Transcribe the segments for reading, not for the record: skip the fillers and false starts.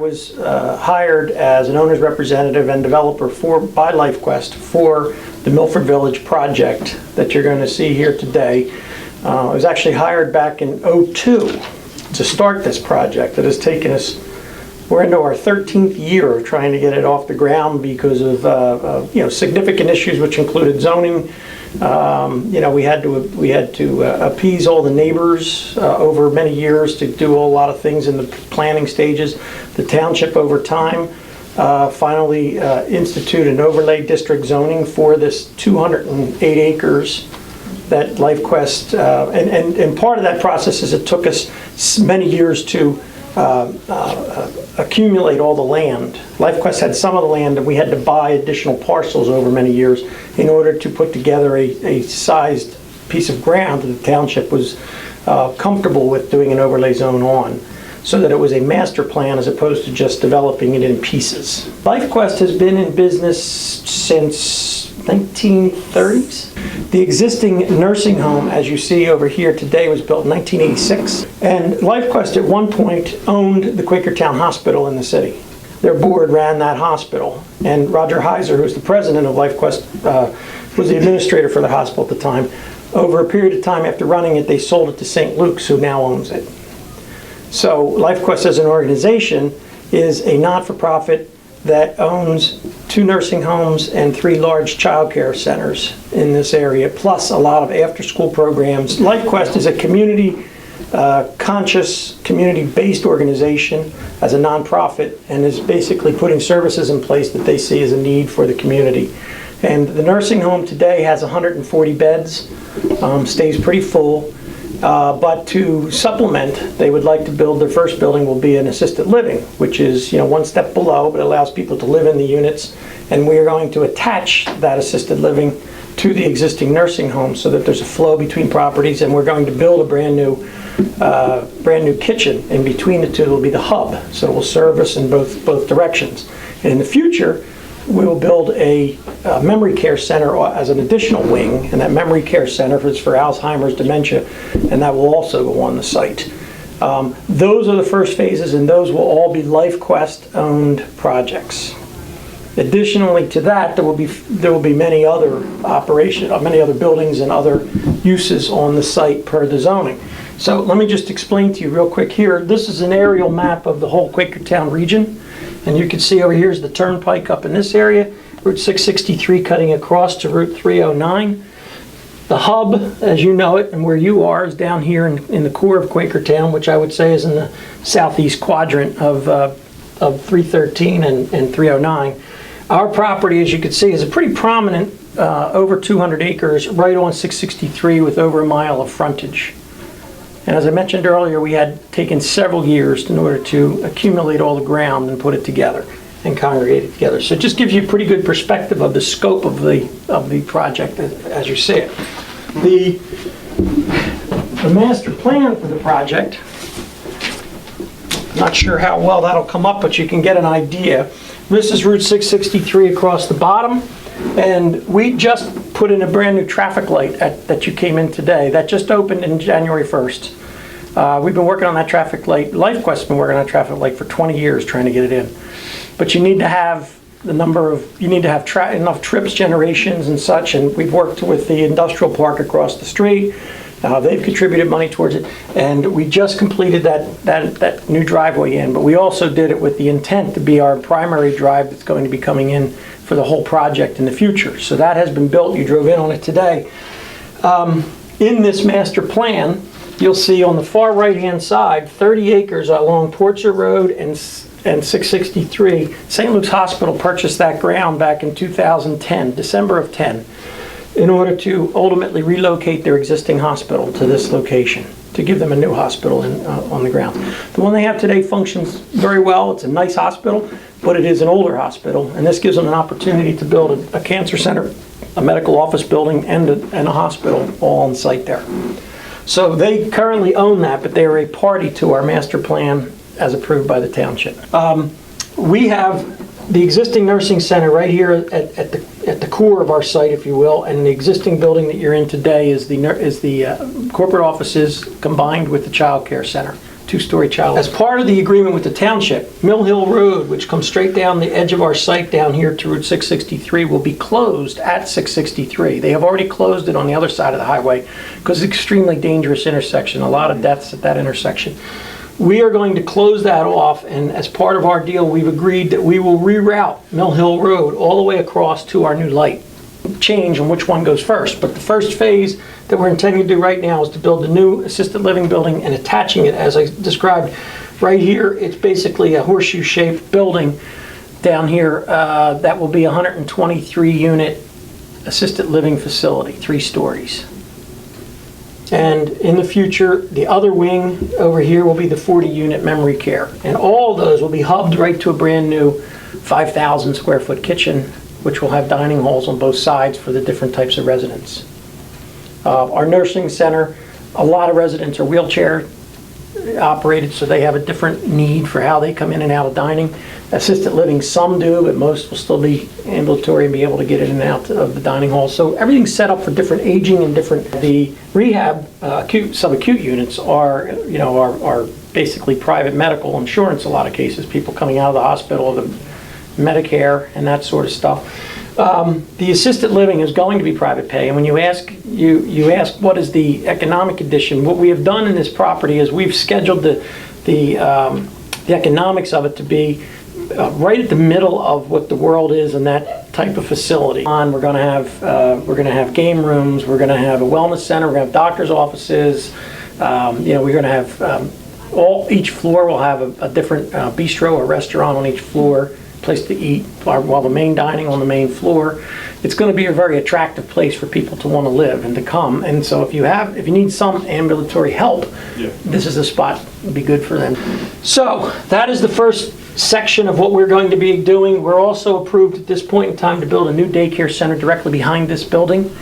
was hired as an owner's representative and developer by LifeQuest for the Milford Village project that you're going to see here today. I was actually hired back in '02 to start this project. It has taken us, we're into our 13th year of trying to get it off the ground because of significant issues which included zoning. We had to appease all the neighbors over many years to do a lot of things in the planning stages. The township over time finally instituted an overlay district zoning for this 208 acres that LifeQuest, and part of that process is it took us many years to accumulate all the land. LifeQuest had some of the land, and we had to buy additional parcels over many years in order to put together a sized piece of ground that the township was comfortable with doing an overlay zone on, so that it was a master plan as opposed to just developing it in pieces. LifeQuest has been in business since 1930s. The existing nursing home, as you see over here today, was built in 1986. And LifeQuest at one point owned the Quakertown Hospital in the city. Their board ran that hospital. And Roger Heiser, who's the president of LifeQuest, was the administrator for the hospital at the time. Over a period of time after running it, they sold it to St. Luke's, who now owns it. So LifeQuest as an organization is a not-for-profit that owns 2 nursing homes and 3 large child care centers in this area, plus a lot of after-school programs. LifeQuest is a community conscious, community-based organization as a nonprofit, and is basically putting services in place that they see as a need for the community. And the nursing home today has 140 beds, stays pretty full. But to supplement, they would like to build, their first building will be an assisted living, which is one step below, but allows people to live in the units. And we are going to attach that assisted living to the existing nursing home so that there's a flow between properties, and we're going to build a brand new kitchen in between the two. It will be the hub, so it will service in both directions. And in the future, we will build a memory care center as an additional wing, and that memory care center is for Alzheimer's, dementia, and that will also go on the site. Those are the first phases, and those will all be LifeQuest-owned projects. Additionally to that, there will be many other many other buildings and other uses on the site per the zoning. So let me just explain to you real quick here. This is an aerial map of the whole Quakertown region. And you can see over here is the turnpike up in this area, Route 663 cutting across to Route 309. The hub, as you know it, and where you are, is down here in the core of Quakertown, which I would say is in the southeast quadrant of 313 and 309. Our property, as you can see, is a pretty prominent, over 200 acres, right on 663 with over a mile of frontage. And as I mentioned earlier, we had taken several years in order to accumulate all the ground and put it together and congregate it together. So it just gives you a pretty good perspective of the scope of the project as you see it. The master plan for the project, not sure how well that'll come up, but you can get an idea. This is Route 663 across the bottom, and we just put in a brand new traffic light that you came in today. That just opened in January 1st. We've been working on that traffic light. LifeQuest's been working on that traffic light for 20 years trying to get it in. But you need to have enough trips, generations and such, and we've worked with the industrial park across the street. They've contributed money towards it, and we just completed that new driveway in, but we also did it with the intent to be our primary drive that's going to be coming in for the whole project in the future. So that has been built. You drove in on it today. In this master plan, you'll see on the far right-hand side, 30 acres along Portser Road and 663. St. Luke's Hospital purchased that ground back in 2010, December of 10, in order to ultimately relocate their existing hospital to this location, to give them a new hospital on the ground. The one they have today functions very well. It's a nice hospital, but it is an older hospital, and this gives them an opportunity to build a cancer center, a medical office building, and a hospital all on site there. So they currently own that, but they are a party to our master plan as approved by the township. We have the existing nursing center right here at the core of our site, if you will, and the existing building that you're in today is the corporate offices combined with the child care center, two-story child. As part of the agreement with the township, Mill Hill Road, which comes straight down the edge of our site down here to Route 663, will be closed at 663. They have already closed it on the other side of the highway because it's an extremely dangerous intersection, a lot of deaths at that intersection. We are going to close that off, and as part of our deal, we've agreed that we will reroute Mill Hill Road all the way across to our new light. Change on which one goes first, but the first phase that we're intending to do right now is to build a new assisted living building and attaching it, as I described right here. It's basically a horseshoe-shaped building down here that will be a 123-unit assisted living facility, 3 stories. And in the future, the other wing over here will be the 40-unit memory care. And all of those will be hubbed right to a brand new 5,000 square foot kitchen, which will have dining halls on both sides for the different types of residents. Our nursing center, a lot of residents are wheelchair operated, so they have a different need for how they come in and out of dining. Assisted living, some do, but most will still be ambulatory and be able to get in and out of the dining hall. So everything's set up for different aging and different. The rehab subacute units are, are basically private medical insurance. A lot of cases, people coming out of the hospital, the Medicare and that sort of stuff. The assisted living is going to be private pay, and when you ask what is the economic condition, what we have done in this property is we've scheduled the economics of it to be right at the middle of what the world is in that type of facility. We're going to have game rooms, we're going to have a wellness center, we're going to have doctors' offices. We're going to have each floor will have a different bistro or restaurant on each floor, place to eat, while the main dining on the main floor. It's going to be a very attractive place for people to want to live and to come. And so if you need some ambulatory help, this is the spot. It'd be good for them. So that is the first section of what we're going to be doing. We're also approved at this point in time to build a new daycare center directly behind this building.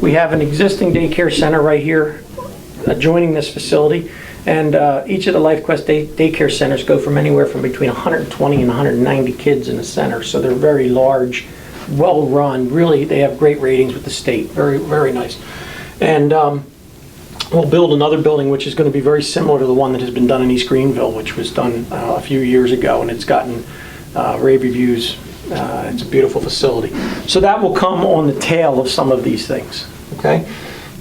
We have an existing daycare center right here adjoining this facility. And each of the LifeQuest daycare centers go from anywhere from between 120 and 190 kids in the center. So they're very large, well run. Really, they have great ratings with the state. Very, very nice. And we'll build another building which is going to be very similar to the one that has been done in East Greenville, which was done a few years ago, and it's gotten rave reviews. It's a beautiful facility. So that will come on the tail of some of these things. Okay.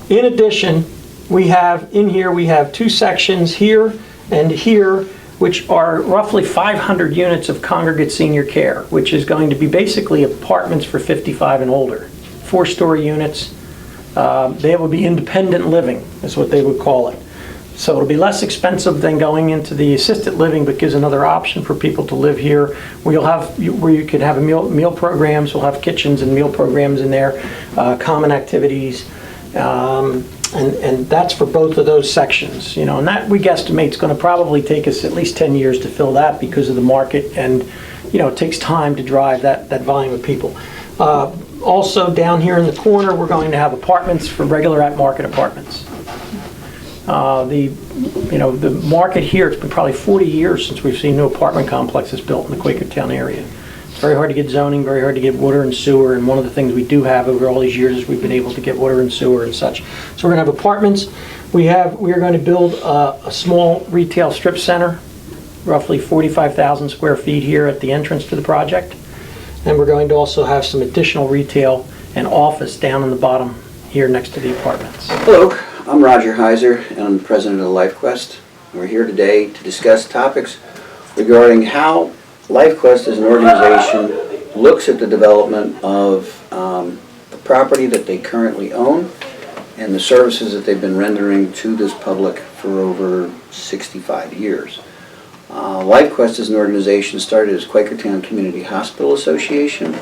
In addition, we have 2 sections here and here, which are roughly 500 units of congregate senior care, which is going to be basically apartments for 55 and older. 4-story units. They will be independent living, is what they would call it. So it'll be less expensive than going into the assisted living, but gives another option for people to live here. Where you could have meal programs. We'll have kitchens and meal programs in there, common activities. And that's for both of those sections, and that we guesstimate is going to probably take us at least 10 years to fill that because of the market, and it takes time to drive that volume of people. Also down here in the corner, we're going to have apartments for regular at-market apartments. The market here, it's been probably 40 years since we've seen new apartment complexes built in the Quakertown area. It's very hard to get zoning, very hard to get water and sewer, and one of the things we do have over all these years is we've been able to get water and sewer and such. So we're going to have apartments. We are going to build a small retail strip center, roughly 45,000 square feet here at the entrance to the project. And we're going to also have some additional retail and office down in the bottom here next to the apartments. Hello, I'm Roger Heiser, and I'm the president of LifeQuest. We're here today to discuss topics regarding how LifeQuest as an organization looks at the development of the property that they currently own and the services that they've been rendering to this public for over 65 years. LifeQuest as an organization started as Quakertown Community Hospital Association,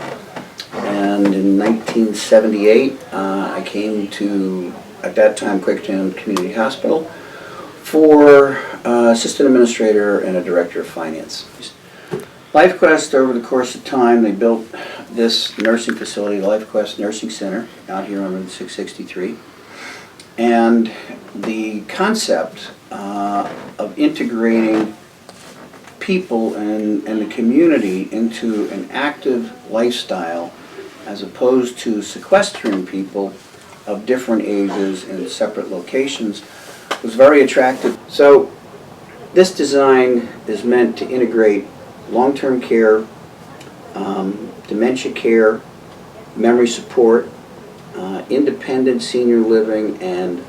and in 1978 I came to, at that time, Quakertown Community Hospital for assistant administrator and a director of finance. LifeQuest, over the course of time, they built this nursing facility, the LifeQuest Nursing Center, out here on Route 663. And the concept of integrating people and the community into an active lifestyle, as opposed to sequestering people of different ages in separate locations, was very attractive. So This design is meant to integrate long-term care, dementia care, memory support, independent senior living, and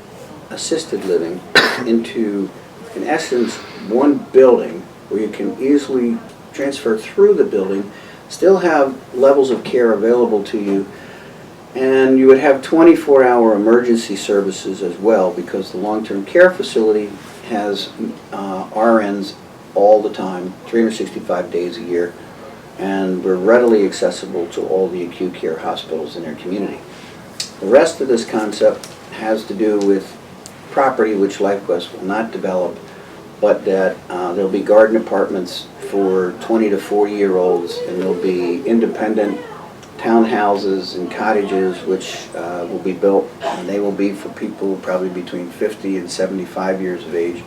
assisted living into, in essence, one building where you can easily transfer through the building, still have levels of care available to you, and you would have 24-hour emergency services as well, because the long-term care facility has RNs all the time, 365 days a year, and we're readily accessible to all the acute care hospitals in our community. The rest of this concept has to do with property which LifeQuest will not develop, but that there'll be garden apartments for 20 to 40-year-olds, and there'll be independent townhouses and cottages which will be built, and they will be for people probably between 50 and 75 years of age.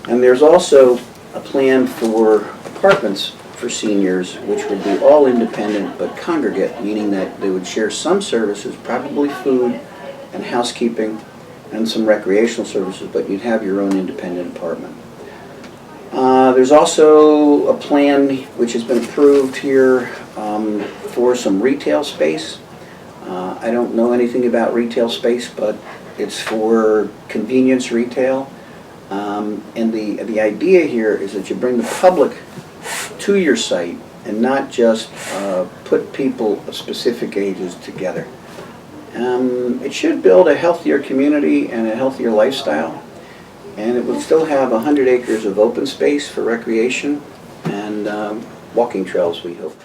And there's also a plan for apartments for seniors, which would be all independent but congregate, meaning that they would share some services, probably food and housekeeping and some recreational services, but you'd have your own independent apartment. There's also a plan which has been approved here for some retail space. I don't know anything about retail space, but it's for convenience retail. And the idea here is that you bring the public to your site and not just put people of specific ages together. It should build a healthier community and a healthier lifestyle, and it would still have 100 acres of open space for recreation and walking trails, we hope.